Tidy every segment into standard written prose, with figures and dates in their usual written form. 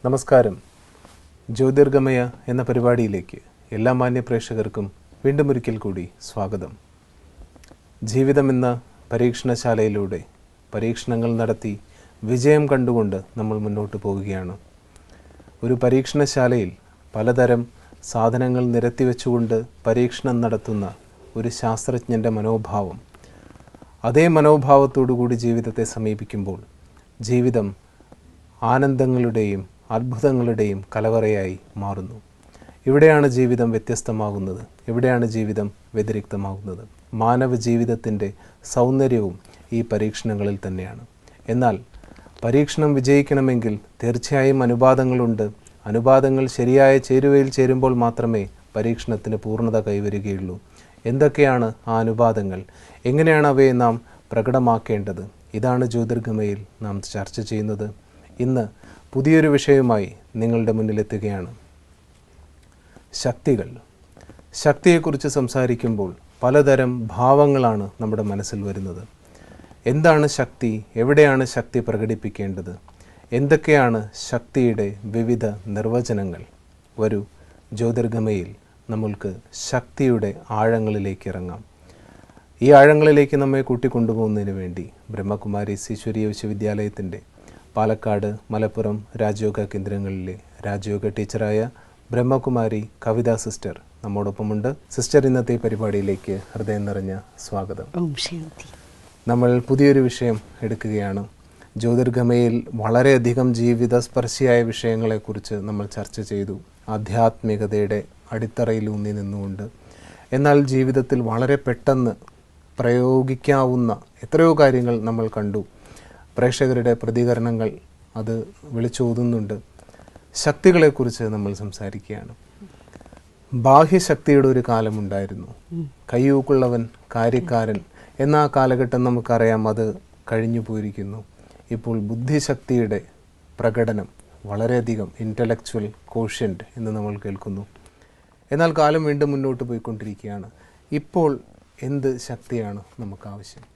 നമസ്കാരം. ജ്യോതിർഗമയ എന്ന പരിപാടിയിലേക്ക് എല്ലാ മാന്യ പ്രേക്ഷകർക്കും വീണ്ടും ഒരിക്കൽ കൂടി സ്വാഗതം. ജീവിതം എന്ന പരീക്ഷണശാലയിലൂടെ പരീക്ഷണങ്ങൾ നടത്തി വിജയം കണ്ടുകൊണ്ട് നമ്മൾ മുന്നോട്ട് പോവുകയാണ്. ഒരു പരീക്ഷണശാലയിൽ പലതരം സാധനങ്ങൾ നിരത്തിവെച്ചുകൊണ്ട് പരീക്ഷണം നടത്തുന്ന ഒരു ശാസ്ത്രജ്ഞൻ്റെ മനോഭാവം, അതേ മനോഭാവത്തോടു കൂടി ജീവിതത്തെ സമീപിക്കുമ്പോൾ ജീവിതം ആനന്ദങ്ങളുടെയും അത്ഭുതങ്ങളുടെയും കലവറയായി മാറുന്നു. ഇവിടെയാണ് ജീവിതം വ്യത്യസ്തമാകുന്നത്, ഇവിടെയാണ് ജീവിതം വ്യതിരിക്തമാകുന്നത്. മാനവ ജീവിതത്തിൻ്റെ സൗന്ദര്യവും ഈ പരീക്ഷണങ്ങളിൽ തന്നെയാണ്. എന്നാൽ പരീക്ഷണം വിജയിക്കണമെങ്കിൽ തീർച്ചയായും അനുപാതങ്ങളുണ്ട്. അനുപാതങ്ങൾ ശരിയായ ചേരുവയിൽ ചേരുമ്പോൾ മാത്രമേ പരീക്ഷണത്തിന് പൂർണ്ണത കൈവരികയുള്ളൂ. എന്തൊക്കെയാണ് ആ അനുപാതങ്ങൾ? എങ്ങനെയാണ് അവയെ നാം പ്രകടമാക്കേണ്ടത്? ഇതാണ് ജ്യോതിർഗമയിൽ നാം ചർച്ച ചെയ്യുന്നത്. ഇന്ന് പുതിയൊരു വിഷയവുമായി നിങ്ങളുടെ മുന്നിലെത്തുകയാണ്. ശക്തികൾ. ശക്തിയെക്കുറിച്ച് സംസാരിക്കുമ്പോൾ പലതരം ഭാവങ്ങളാണ് നമ്മുടെ മനസ്സിൽ വരുന്നത്. എന്താണ് ശക്തി? എവിടെയാണ് ശക്തി പ്രകടിപ്പിക്കേണ്ടത്? എന്തൊക്കെയാണ് ശക്തിയുടെ വിവിധ നിർവചനങ്ങൾ? വരൂ, ജ്യോതിർഗമയിൽ നമ്മൾക്ക് ശക്തിയുടെ ആഴങ്ങളിലേക്ക് ഇറങ്ങാം. ഈ ആഴങ്ങളിലേക്ക് നമ്മെ കൂട്ടിക്കൊണ്ടുപോകുന്നതിന് വേണ്ടി ബ്രഹ്മകുമാരീസ് ഈശ്വരീയ വിശ്വവിദ്യാലയത്തിൻ്റെ പാലക്കാട്, മലപ്പുറം രാജയോഗ കേന്ദ്രങ്ങളിലെ രാജയോഗ ടീച്ചറായ ബ്രഹ്മകുമാരി കവിത സിസ്റ്റർ നമ്മോടൊപ്പമുണ്ട്. സിസ്റ്റർ, ഇന്നത്തെ പരിപാടിയിലേക്ക് ഹൃദയം നിറഞ്ഞ സ്വാഗതം. നമ്മൾ പുതിയൊരു വിഷയം എടുക്കുകയാണ്. ജ്യോതിർഗമയിൽ വളരെയധികം ജീവിതസ്പർശിയായ വിഷയങ്ങളെക്കുറിച്ച് നമ്മൾ ചർച്ച ചെയ്തു, ആധ്യാത്മികതയുടെ അടിത്തറയിൽ ഊന്നി നിന്നുകൊണ്ട്. എന്നാൽ ജീവിതത്തിൽ വളരെ പെട്ടെന്ന് പ്രയോഗിക്കാവുന്ന എത്രയോ കാര്യങ്ങൾ നമ്മൾ കണ്ടു. പ്രേക്ഷകരുടെ പ്രതികരണങ്ങൾ അത് വിളിച്ചോതുന്നുണ്ട്. ശക്തികളെക്കുറിച്ച് നമ്മൾ സംസാരിക്കുകയാണ്. ബാഹ്യശക്തിയുടെ ഒരു കാലമുണ്ടായിരുന്നു. കയ്യൂക്കുള്ളവൻ കാര്യക്കാരൻ എന്ന ആ കാലഘട്ടം നമുക്കറിയാം, അത് കഴിഞ്ഞു പോയിരിക്കുന്നു. ഇപ്പോൾ ബുദ്ധിശക്തിയുടെ പ്രകടനം വളരെയധികം, ഇൻ്റലക്ച്വൽ കോഷ്യൻ്റ് എന്ന് നമ്മൾ കേൾക്കുന്നു. എന്നാൽ കാലം വീണ്ടും മുന്നോട്ട് പോയിക്കൊണ്ടിരിക്കുകയാണ്. ഇപ്പോൾ എന്ത് ശക്തിയാണ് നമുക്ക് ആവശ്യം?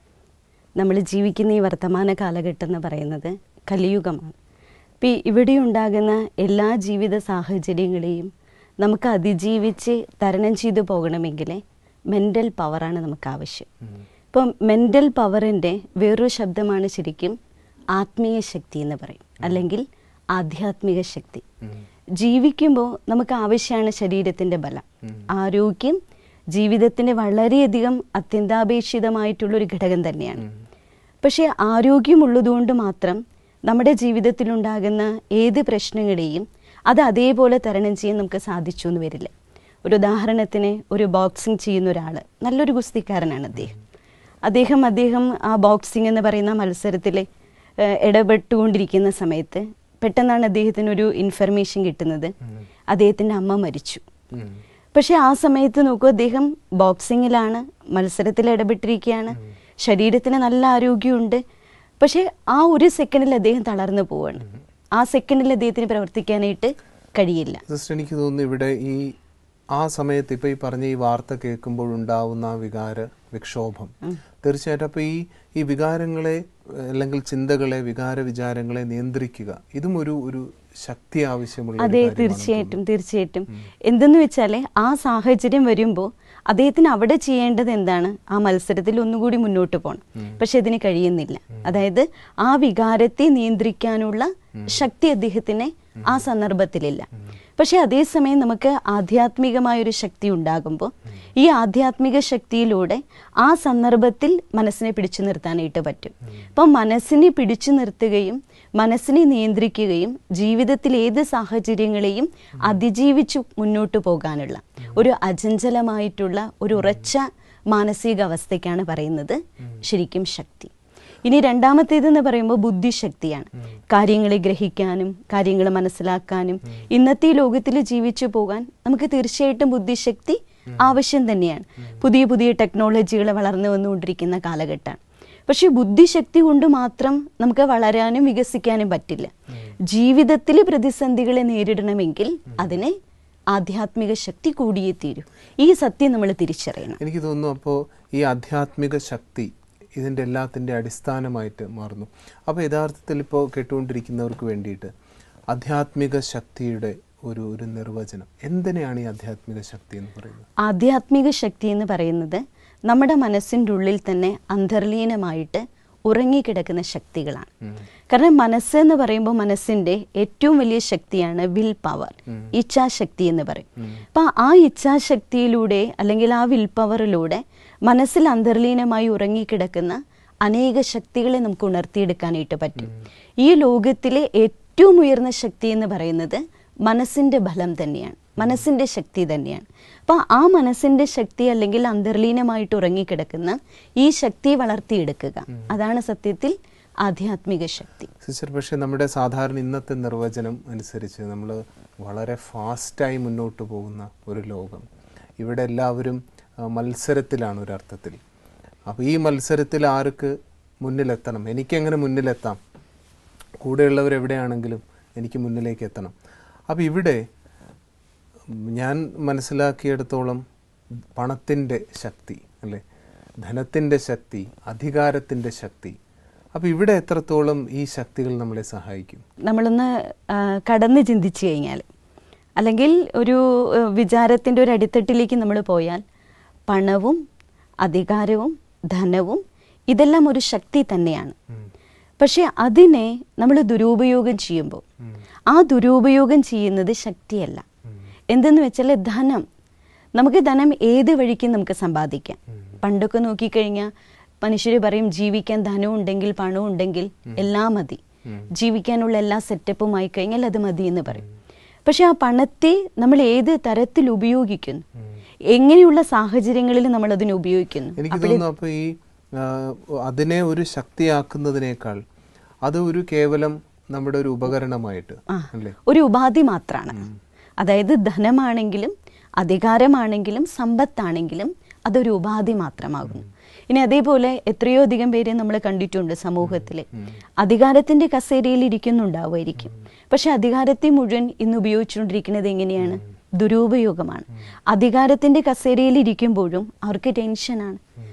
നമ്മൾ ജീവിക്കുന്ന ഈ വർത്തമാന കാലഘട്ടം എന്ന് പറയുന്നത് കലിയുഗമാണ്. ഇപ്പം ഇവിടെ ഉണ്ടാകുന്ന എല്ലാ ജീവിത സാഹചര്യങ്ങളെയും നമുക്ക് അതിജീവിച്ച് തരണം ചെയ്തു പോകണമെങ്കിൽ മെൻ്റൽ പവറാണ് നമുക്ക് ആവശ്യം. ഇപ്പം മെൻ്റൽ പവറിൻ്റെ വേറൊരു ശബ്ദമാണ് ശരിക്കും ആത്മീയ ശക്തി എന്ന് പറയും, അല്ലെങ്കിൽ ആധ്യാത്മിക ശക്തി. ജീവിക്കുമ്പോൾ നമുക്ക് ആവശ്യമാണ് ശരീരത്തിൻ്റെ ബലം, ആരോഗ്യം ജീവിതത്തിന് വളരെയധികം അത്യന്താപേക്ഷിതമായിട്ടുള്ളൊരു ഘടകം തന്നെയാണ്. പക്ഷേ ആരോഗ്യമുള്ളതുകൊണ്ട് മാത്രം നമ്മുടെ ജീവിതത്തിലുണ്ടാകുന്ന ഏത് പ്രശ്നങ്ങളെയും അത് അതേപോലെ തരണം ചെയ്യാൻ നമുക്ക് സാധിച്ചു എന്ന് വരില്ല. ഒരു ഉദാഹരണത്തിന്, ഒരു ബോക്സിങ് ചെയ്യുന്ന ഒരാൾ, നല്ലൊരു ഗുസ്തിക്കാരനാണ് അദ്ദേഹം ആ ബോക്സിങ് എന്ന് പറയുന്ന മത്സരത്തിൽ ഇടപെട്ടുകൊണ്ടിരിക്കുന്ന സമയത്ത് പെട്ടെന്നാണ് അദ്ദേഹത്തിനൊരു ഇൻഫർമേഷൻ കിട്ടുന്നത്, അദ്ദേഹത്തിൻ്റെ അമ്മ മരിച്ചു. പക്ഷെ ആ സമയത്ത് നോക്കൂ, അദ്ദേഹം ബോക്സിങ്ങിലാണ്, മത്സരത്തിൽ ഇടപെട്ടിരിക്കുകയാണ്, ശരീരത്തിന് നല്ല ആരോഗ്യമുണ്ട്. പക്ഷെ ആ ഒരു സെക്കൻഡിൽ അദ്ദേഹം തളർന്നു പോവാണ്. ആ സെക്കൻഡിൽ അദ്ദേഹത്തിന് പ്രവർത്തിക്കാനായിട്ട് കഴിയില്ല. എനിക്ക് തോന്നുന്നു ഇവിടെ ആ സമയത്ത് ഇപ്പം ഈ പറഞ്ഞ ഈ വാർത്ത കേൾക്കുമ്പോഴുണ്ടാവുന്ന ആ വിക്ഷോഭം തീർച്ചയായിട്ടും അപ്പോൾ ഈ വികാരങ്ങളെ അല്ലെങ്കിൽ ചിന്തകളെ, വികാര വിചാരങ്ങളെ നിയന്ത്രിക്കുക, ഇതും ഒരു ശക്തി ആവശ്യമുള്ള. അതെ, തീർച്ചയായിട്ടും. എന്തെന്ന് വെച്ചാൽ ആ സാഹചര്യം വരുമ്പോൾ അദ്ദേഹത്തിന് അവിടെ ചെയ്യേണ്ടത് എന്താണ്? ആ മത്സരത്തിൽ ഒന്നുകൂടി മുന്നോട്ട് പോകണം. പക്ഷെ ഇതിന് കഴിയുന്നില്ല. അതായത് ആ വികാരത്തെ നിയന്ത്രിക്കാനുള്ള ശക്തി അദ്ദേഹത്തിന് ആ സന്ദർഭത്തിലില്ല. പക്ഷെ അതേസമയം നമുക്ക് ആധ്യാത്മികമായൊരു ശക്തി ഉണ്ടാകുമ്പോൾ ഈ ആധ്യാത്മിക ശക്തിയിലൂടെ ആ സന്ദർഭത്തിൽ മനസ്സിനെ പിടിച്ചു നിർത്താനായിട്ട് പറ്റും. അപ്പം മനസ്സിനെ പിടിച്ചു നിർത്തുകയും മനസ്സിനെ നിയന്ത്രിക്കുകയും ജീവിതത്തിൽ ഏത് സാഹചര്യങ്ങളെയും അതിജീവിച്ചു മുന്നോട്ട് പോകാനുള്ള ഒരു അചഞ്ചലമായിട്ടുള്ള ഒരു ഉറച്ച മാനസികാവസ്ഥയ്ക്കാണ് പറയുന്നത് ശരിക്കും ശക്തി. ഇനി രണ്ടാമത്തേതെന്ന് പറയുമ്പോൾ ബുദ്ധിശക്തിയാണ്. കാര്യങ്ങളെ ഗ്രഹിക്കാനും കാര്യങ്ങൾ മനസ്സിലാക്കാനും ഇന്നത്തെ ലോകത്തിൽ ജീവിച്ചു പോകാൻ നമുക്ക് തീർച്ചയായിട്ടും ബുദ്ധിശക്തി ആവശ്യം തന്നെയാണ്. പുതിയ പുതിയ ടെക്നോളജികൾ വളർന്നു വന്നുകൊണ്ടിരിക്കുന്ന കാലഘട്ടമാണ്. പക്ഷെ ബുദ്ധിശക്തി കൊണ്ട് മാത്രം നമുക്ക് വളരാനും വികസിക്കാനും പറ്റില്ല. ജീവിതത്തിൽ പ്രതിസന്ധികളെ നേരിടണമെങ്കിൽ അതിനെ ആധ്യാത്മിക ശക്തി കൂടിയേ തീരൂ. ഈ സത്യം നമ്മൾ തിരിച്ചറിയണം. എനിക്ക് തോന്നുന്നു അപ്പോൾ ഈ ആധ്യാത്മിക ശക്തി ഇതിൻ്റെ എല്ലാത്തിൻ്റെ അടിസ്ഥാനമായിട്ട് മാറുന്നു. അപ്പോൾ യഥാർത്ഥത്തിൽ ഇപ്പോൾ കേട്ടുകൊണ്ടിരിക്കുന്നവർക്ക് വേണ്ടിയിട്ട് ആധ്യാത്മിക ശക്തിയുടെ ഒരു നിർവചനം എന്തിനാണ് ഈ ആധ്യാത്മിക ശക്തി എന്ന് പറയുന്നത്? ആധ്യാത്മിക ശക്തി എന്ന് പറയുന്നത് നമ്മുടെ മനസ്സിൻ്റെ ഉള്ളിൽ തന്നെ അന്തർലീനമായിട്ട് ഉറങ്ങിക്കിടക്കുന്ന ശക്തികളാണ്. കാരണം മനസ്സ് എന്ന് പറയുമ്പോൾ മനസ്സിൻ്റെ ഏറ്റവും വലിയ ശക്തിയാണ് വിൽ പവർ, ഇച്ഛാശക്തി എന്ന് പറയും. അപ്പം ആ ഇച്ഛാശക്തിയിലൂടെ അല്ലെങ്കിൽ ആ വിൽ പവറിലൂടെ മനസ്സിൽ അന്തർലീനമായി ഉറങ്ങിക്കിടക്കുന്ന അനേക ശക്തികളെ നമുക്ക് ഉണർത്തിയെടുക്കാനായിട്ട് പറ്റും. ഈ ലോകത്തിലെ ഏറ്റവും ഉയർന്ന ശക്തി എന്ന് പറയുന്നത് മനസ്സിൻ്റെ ബലം തന്നെയാണ്, മനസ്സിൻ്റെ ശക്തി തന്നെയാണ്. അപ്പോൾ ആ മനസ്സിൻ്റെ ശക്തി അല്ലെങ്കിൽ അന്തർലീനമായിട്ട് ഉറങ്ങിക്കിടക്കുന്ന ഈ ശക്തി വളർത്തിയെടുക്കുക, അതാണ് സത്യത്തിൽ ആധ്യാത്മിക ശക്തി. സിസ്റ്റർ, പക്ഷേ നമ്മുടെ സാധാരണ ഇന്നത്തെ നിർവചനം അനുസരിച്ച് നമ്മൾ വളരെ ഫാസ്റ്റായി മുന്നോട്ട് പോകുന്ന ഒരു ലോകം, ഇവിടെ എല്ലാവരും മത്സരത്തിലാണ് ഒരർത്ഥത്തിൽ. അപ്പോൾ ഈ മത്സരത്തിൽ ആർക്ക് മുന്നിലെത്തണം, എനിക്കെങ്ങനെ മുന്നിലെത്താം, കൂടെയുള്ളവരെവിടെയാണെങ്കിലും എനിക്ക് മുന്നിലേക്ക് എത്തണം. അപ്പോൾ ഇവിടെ ഞാൻ മനസ്സിലാക്കിയിടത്തോളം പണത്തിൻ്റെ ശക്തി അല്ലേ, ധനത്തിൻ്റെ ശക്തി, അധികാരത്തിൻ്റെ ശക്തി, അപ്പോൾ ഇവിടെ എത്രത്തോളം ഈ ശക്തികൾ നമ്മളെ സഹായിക്കും? നമ്മളൊന്ന് കടന്ന് ചിന്തിച്ചു കഴിഞ്ഞാൽ, അല്ലെങ്കിൽ ഒരു വിചാരത്തിൻ്റെ ഒരു അടിത്തട്ടിലേക്ക് നമ്മൾ പോയാൽ, പണവും അധികാരവും ധനവും ഇതെല്ലാം ഒരു ശക്തി തന്നെയാണ്. പക്ഷെ അതിനെ നമ്മൾ ദുരുപയോഗം ചെയ്യുമ്പോൾ ആ ദുരുപയോഗം ചെയ്യുന്നത് ശക്തിയല്ല. എന്തെന്ന് വെച്ചാൽ നമുക്ക് ധനം ഏത് വഴിക്കും നമുക്ക് സമ്പാദിക്കാം. പണ്ടൊക്കെ നോക്കിക്കഴിഞ്ഞാൽ മനുഷ്യർ പറയും ജീവിക്കാൻ ധനം ഉണ്ടെങ്കിൽ പണം ഉണ്ടെങ്കിൽ എല്ലാം മതി, ജീവിക്കാനുള്ള എല്ലാ സെറ്റപ്പും ആയി കഴിഞ്ഞാൽ അത് മതി എന്ന് പറയും. പക്ഷെ ആ പണത്തെ നമ്മൾ ഏത് തരത്തിൽ ഉപയോഗിക്കുന്നു, എങ്ങനെയുള്ള സാഹചര്യങ്ങളിൽ നമ്മൾ അതിനെ ഉപയോഗിക്കുന്നു. എനിക്ക് തോന്നുന്നു അപ്പോൾ ഈ അതിനെ ഒരു ശക്തിയാക്കുന്നതിനേക്കാൾ അത് ഒരു കേവലം നമ്മുടെ ഒരു ഉപകരണമായിട്ട് ഒരു ഉപാധി മാത്രമാണ്. അതായത് ധനമാണെങ്കിലും അധികാരമാണെങ്കിലും സമ്പത്താണെങ്കിലും അതൊരു ഉപാധി മാത്രമാകുന്നു. ഇനി അതേപോലെ എത്രയോ അധികം പേരെ നമ്മൾ കണ്ടിട്ടുണ്ട് സമൂഹത്തിൽ, അധികാരത്തിന്റെ കസേരയിൽ ഇരിക്കുന്നുണ്ടാവുമായിരിക്കും, പക്ഷെ അധികാരത്തെ മുഴുവൻ ഇന്ന് ഉപയോഗിച്ചുകൊണ്ടിരിക്കുന്നത് എങ്ങനെയാണ്? ദുരുപയോഗമാണ്. അധികാരത്തിന്റെ കസേരയിൽ ഇരിക്കുമ്പോഴും അവർക്ക് ടെൻഷനാണ്,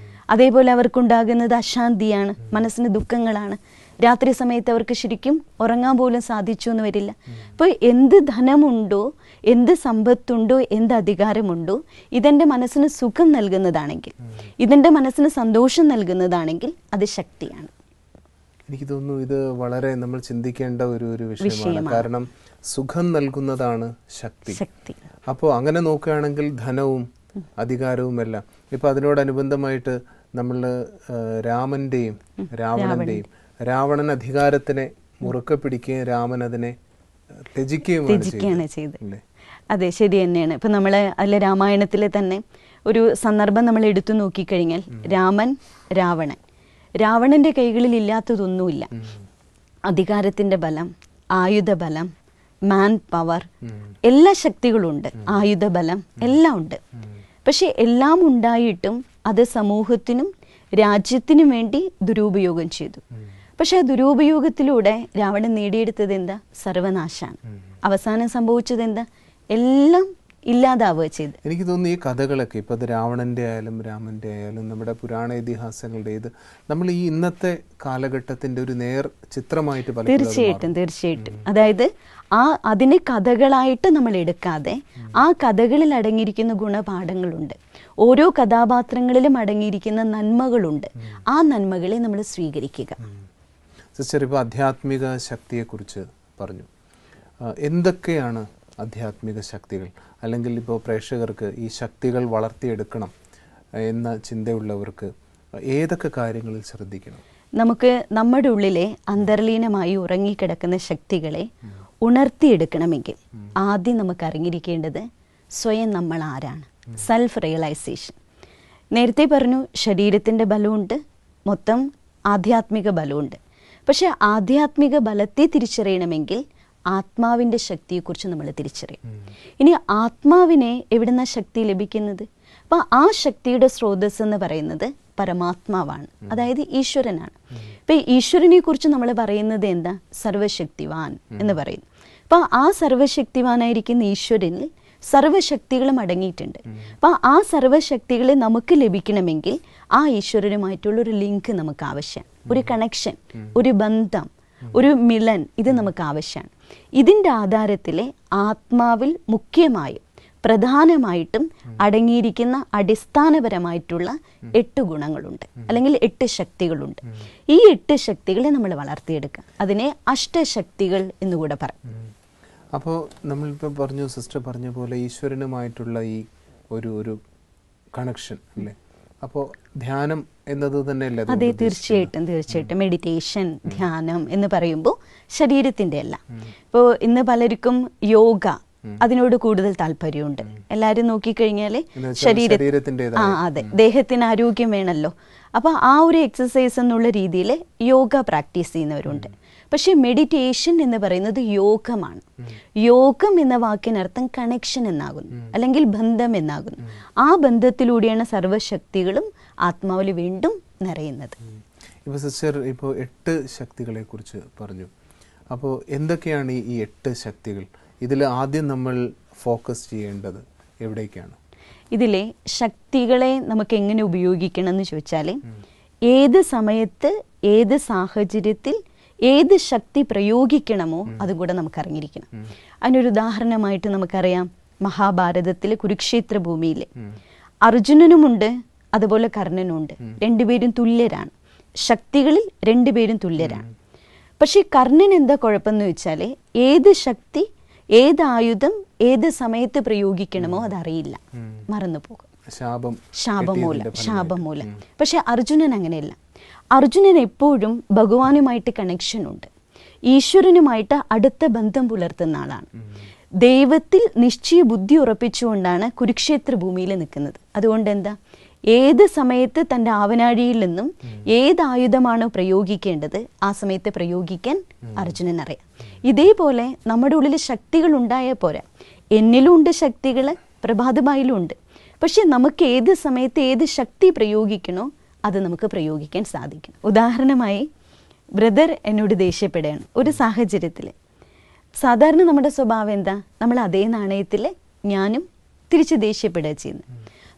അതേപോലെ അവർക്കുണ്ടാകുന്നത് അശാന്തിയാണ്, മനസ്സിന് ദുഃഖങ്ങളാണ്. രാത്രി സമയത്ത് അവർക്ക് ശരിക്കും ഉറങ്ങാൻ പോലും സാധിച്ചു എന്ന് വരില്ല. അപ്പോൾ എന്ത് ധനമുണ്ടോ, എന്ത് സമ്പത്തുണ്ടോ, എന്ത് അധികാരമുണ്ടോ, ഇതെൻ്റെ മനസ്സിന് സുഖം നൽകുന്നതാണെങ്കിൽ, ഇതെൻ്റെ മനസ്സിന് സന്തോഷം നൽകുന്നതാണെങ്കിൽ അത് ശക്തിയാണ്. എനിക്ക് തോന്നുന്നു ഇത് വളരെ നമ്മൾ ചിന്തിക്കേണ്ട ഒരു വിഷയമാണ്. കാരണം സുഖം നൽകുന്നതാണ് ശക്തി. അപ്പോൾ അങ്ങനെ നോക്കുകയാണെങ്കിൽ ധനവും അധികാരവും എല്ലാം, ഇപ്പം അതിനോടനുബന്ധമായിട്ട് നമ്മൾ രാമൻ്റെയും രാവണൻ്റെയും, രാവണൻ അധികാരത്തിനെ മുറുക്കെ പിടിക്കുകയും രാമൻ അതിനെ ത്യജിക്കുകയാണ് ചെയ്തത്. അതെ, ശരി തന്നെയാണ്. ഇപ്പം നമ്മൾ അതിലെ രാമായണത്തിലെ തന്നെ ഒരു സന്ദർഭം നമ്മൾ എടുത്തു നോക്കിക്കഴിഞ്ഞാൽ, രാവണന്റെ കൈകളിൽ ഇല്ലാത്തതൊന്നുമില്ല. അധികാരത്തിന്റെ ബലം, ആയുധബലം, മാൻ പവർ, എല്ലാ ശക്തികളും ഉണ്ട്, ആയുധബലം എല്ലാം ഉണ്ട്. പക്ഷെ എല്ലാം ഉണ്ടായിട്ടും അത് സമൂഹത്തിനും രാജ്യത്തിനും വേണ്ടി ദുരുപയോഗം ചെയ്തു. പക്ഷെ ആ ദുരുപയോഗത്തിലൂടെ രാവണൻ നേടിയെടുത്തത് എന്താ? സർവനാശാണ്. അവസാനം സംഭവിച്ചത് എന്താ? എല്ലാം ഇല്ലാതാവുക ചെയ്ത്. എനിക്ക് തോന്നുന്നു ഈ കഥകളൊക്കെ ഇപ്പം അത് രാവണൻ്റെ ആയാലും രാമൻ്റെ ആയാലും നമ്മുടെ പുരാണ ഇതിഹാസങ്ങളുടെ ഇത് നമ്മൾ ഈ ഇന്നത്തെ കാലഘട്ടത്തിൻ്റെ ഒരു നേർ ചിത്രമായിട്ട് തീർച്ചയായിട്ടും അതായത് അതിനെ കഥകളായിട്ട് നമ്മൾ എടുക്കാതെ ആ കഥകളിൽ അടങ്ങിയിരിക്കുന്ന ഗുണപാഠങ്ങളുണ്ട്, ഓരോ കഥാപാത്രങ്ങളിലും അടങ്ങിയിരിക്കുന്ന നന്മകളുണ്ട്, ആ നന്മകളെ നമ്മൾ സ്വീകരിക്കുക. സിസ്റ്റർ, ഇപ്പോൾ ആധ്യാത്മിക ശക്തിയെക്കുറിച്ച് പറഞ്ഞു. എന്തൊക്കെയാണ് ആധ്യാത്മിക ശക്തികൾ? അല്ലെങ്കിൽ ഇപ്പോൾ പ്രേക്ഷകർക്ക് ഈ ശക്തികൾ വളർത്തിയെടുക്കണം എന്ന ചിന്തയുള്ളവർക്ക് ഏതൊക്കെ കാര്യങ്ങളിൽ ശ്രദ്ധിക്കണം? നമുക്ക് നമ്മുടെ ഉള്ളിലെ അന്തർലീനമായി ഉറങ്ങിക്കിടക്കുന്ന ശക്തികളെ ഉണർത്തിയെടുക്കണമെങ്കിൽ ആദ്യം നമുക്ക് അറിഞ്ഞിരിക്കേണ്ടത് സ്വയം നമ്മൾ ആരാണ്, സെൽഫ് റിയലൈസേഷൻ. നേരത്തെ പറഞ്ഞു ശരീരത്തിൻ്റെ ബലമുണ്ട്, മൊത്തം ആധ്യാത്മിക ബലമുണ്ട്. പക്ഷെ ആധ്യാത്മിക ബലത്തെ തിരിച്ചറിയണമെങ്കിൽ ആത്മാവിൻ്റെ ശക്തിയെക്കുറിച്ച് നമ്മൾ തിരിച്ചറിയും. ഇനി ആത്മാവിനെ എവിടുന്ന ശക്തി ലഭിക്കുന്നത്? അപ്പോൾ ആ ശക്തിയുടെ സ്രോതസ് എന്ന് പറയുന്നത് പരമാത്മാവാണ്, അതായത് ഈശ്വരനാണ്. ഇപ്പം ഈശ്വരനെ കുറിച്ച് നമ്മൾ പറയുന്നത് എന്താ? സർവശക്തിവാൻ എന്ന് പറയുന്നു. അപ്പോൾ ആ സർവശക്തിവാനായിരിക്കുന്ന ഈശ്വരനിൽ സർവശക്തികളും അടങ്ങിയിട്ടുണ്ട്. അപ്പോൾ ആ സർവശക്തികളെ നമുക്ക് ലഭിക്കണമെങ്കിൽ ആ ഈശ്വരനുമായിട്ടുള്ള ഒരു ലിങ്ക് നമുക്ക് ആവശ്യം, ഒരു കണക്ഷൻ, ഒരു ബന്ധം, ഒരു മിലൻ ഇത് നമുക്ക് ആവശ്യമാണ്. ഇതിൻ്റെ ആധാരത്തിലെ ആത്മാവിൽ മുഖ്യമായും പ്രധാനമായിട്ടും അടങ്ങിയിരിക്കുന്ന അടിസ്ഥാനപരമായിട്ടുള്ള 8 ഗുണങ്ങളുണ്ട്, അല്ലെങ്കിൽ 8 ശക്തികളുണ്ട്. ഈ 8 ശക്തികളെ നമ്മൾ വളർത്തിയെടുക്കുക. അതിനെ അഷ്ടശക്തികൾ എന്നുകൂടെ പറയും. അപ്പോൾ നമ്മളിപ്പോൾ പറഞ്ഞു, സിസ്റ്റർ പറഞ്ഞ പോലെ ഈശ്വരനുമായിട്ടുള്ള ഈ ഒരു കണക്ഷൻ അല്ലേ? അപ്പോൾ ധ്യാനം എന്നത് തന്നെയല്ലേ? അതെ, തീർച്ചയായിട്ടും മെഡിറ്റേഷൻ, ധ്യാനം എന്ന് പറയുമ്പോൾ ശരീരത്തിൻ്റെ അല്ല. ഇപ്പോൾ ഇന്ന് പലർക്കും യോഗ അതിനോട് കൂടുതൽ താല്പര്യമുണ്ട്. എല്ലാവരും നോക്കിക്കഴിഞ്ഞാൽ ശരീരത്തിൻ്റെ അതെ, ദേഹത്തിന് ആരോഗ്യം വേണമല്ലോ. അപ്പോൾ ആ ഒരു എക്സസൈസ് എന്നുള്ള രീതിയിൽ യോഗ പ്രാക്ടീസ് ചെയ്യുന്നവരുണ്ട്. പക്ഷേ മെഡിറ്റേഷൻ എന്ന് പറയുന്നത് യോഗമാണ്. യോഗം എന്ന വാക്കിനർത്ഥം കണക്ഷൻ എന്നാകുന്നു, അല്ലെങ്കിൽ ബന്ധം എന്നാകുന്നു. ആ ബന്ധത്തിലൂടെയാണ് സർവ്വശക്തികളും ആത്മാവിൽ വീണ്ടും നിറയുന്നത്. ഇപ്പോൾ സിസ്റ്റർ 8 ശക്തികളെ കുറിച്ച് പറഞ്ഞു. അപ്പോൾ എന്തൊക്കെയാണ് ഈ 8 ശക്തികൾ? ഇതിൽ ആദ്യം നമ്മൾ ഫോക്കസ് ചെയ്യേണ്ടത് എവിടേക്കാണ്? ഇതിലെ ശക്തികളെ നമുക്ക് എങ്ങനെ ഉപയോഗിക്കണം എന്ന് ചോദിച്ചാൽ, ഏത് സമയത്ത് ഏത് സാഹചര്യത്തിൽ ഏത് ശക്തി പ്രയോഗിക്കണമോ അതും കൂടെ നമുക്ക് അറിഞ്ഞിരിക്കണം. അതിനൊരു ഉദാഹരണമായിട്ട് നമുക്കറിയാം, മഹാഭാരതത്തിലെ കുരുക്ഷേത്ര ഭൂമിയിൽ അർജുനനുമുണ്ട്, അതുപോലെ കർണനുമുണ്ട്. രണ്ടുപേരും തുല്യരാണ്, ശക്തികളിൽ രണ്ടുപേരും തുല്യരാണ്. പക്ഷെ കർണൻ എന്താ കുഴപ്പമെന്ന് വെച്ചാൽ, ഏത് ശക്തി ഏത് ആയുധം ഏത് സമയത്ത് പ്രയോഗിക്കണമോ അതറിയില്ല, മറന്നുപോകും, ശാപം മൂലം. പക്ഷെ അർജുനൻ അങ്ങനെയല്ല. അർജുനൻ എപ്പോഴും ഭഗവാനുമായിട്ട് കണക്ഷൻ ഉണ്ട്, ഈശ്വരനുമായിട്ട് അടുത്ത ബന്ധം പുലർത്തുന്ന ആളാണ്. ദൈവത്തിൽ നിശ്ചയ ബുദ്ധി ഉറപ്പിച്ചുകൊണ്ടാണ് കുരുക്ഷേത്ര ഭൂമിയിൽ നിൽക്കുന്നത്. അതുകൊണ്ട് എന്താ, ഏത് സമയത്ത് തൻ്റെ ആവനാഴിയിൽ നിന്നും ഏത് ആയുധമാണോ പ്രയോഗിക്കേണ്ടത് ആ സമയത്ത് പ്രയോഗിക്കാൻ അർജുനൻ അറിയാം. ഇതേപോലെ നമ്മുടെ ഉള്ളിൽ ശക്തികൾ ഉണ്ടായാൽ പോരാ, എന്നിലും ഉണ്ട് ശക്തികൾ, പ്രഭാതമായിലും ഉണ്ട്. പക്ഷെ നമുക്ക് ഏത് സമയത്ത് ഏത് ശക്തി പ്രയോഗിക്കണോ അത് നമുക്ക് പ്രയോഗിക്കാൻ സാധിക്കും. ഉദാഹരണമായി, ബ്രദർ എന്നോട് ദേഷ്യപ്പെടുകയാണ് ഒരു സാഹചര്യത്തിൽ. സാധാരണ നമ്മുടെ സ്വഭാവം എന്താ, നമ്മൾ അതേ നാണയത്തിൽ ഞാനും തിരിച്ച് ദേഷ്യപ്പെടുക ചെയ്യുന്നു.